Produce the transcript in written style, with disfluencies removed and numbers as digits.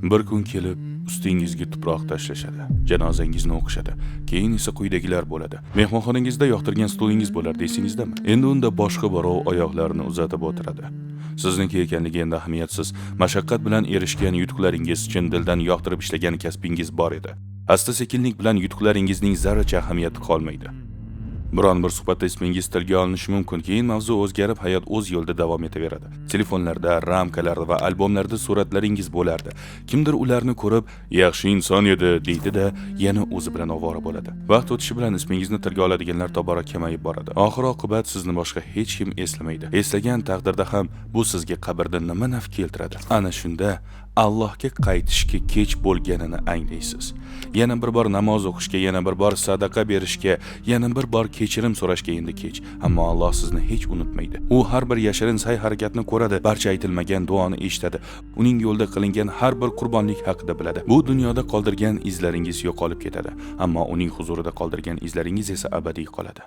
Bir kun kelib, ustingizga tuproq tashlashadi, janozangizni o'qishadi. Keyin esa quyidagilar bo'ladi. Mehmonxonangizda yoqtirgan stolingiz bo'lar deysingizdami? Endi unda boshqa birov oyoqlarini uzatib o'tiradi. Sizniki ekanligi endi ahamiyatsiz. Mashaqqat bilan erishgan yutuqlaringiz, chin dildan yoqtirib ishlagan kasbingiz bor edi. Asta-sekinlik bilan yutuqlaringizning zarracha ahamiyati qolmaydi. Biron bir suhbatda ismingiz tilga olinishi mumkin, keyin mavzu o'zgarib, hayot o'z yo'lida davom etaveradi. Telefonlarda, ramkalarda va albomlarda suratlaringiz bo'lardi. Kimdir ularni ko'rib, yaxshi inson edi deydi-da, yana o'zi bilan ovora bo'ladi. Vaqt o'tishi bilan ismingizni tilga oladiganlar tobora kamayib boradi. Oxir-oqibat sizni boshqa hech kim eslamaydi. Eslagan taqdirda ham bu sizga qabrda nima naf keltiradi? Ana shunda Allohga qaytishga kech bo'lganini anglaysiz. Yana bir bor namoz o'qishga, yana bir bor sadaqa berishga, yana bir bor kechirim so'rashga endi kech. Ammo Alloh sizni hech unutmaydi. U har bir yashirin sa'y-harakatni ko'radi, barcha aytilmagan duoni eshitadi. Uning yo'lda qilingan har bir qurbonlik haqida biladi. Bu dunyoda qoldirgan izlaringiz yo'qolib ketadi, ammo uning huzurida qoldirgan izlaringiz esa abadiy qoladi.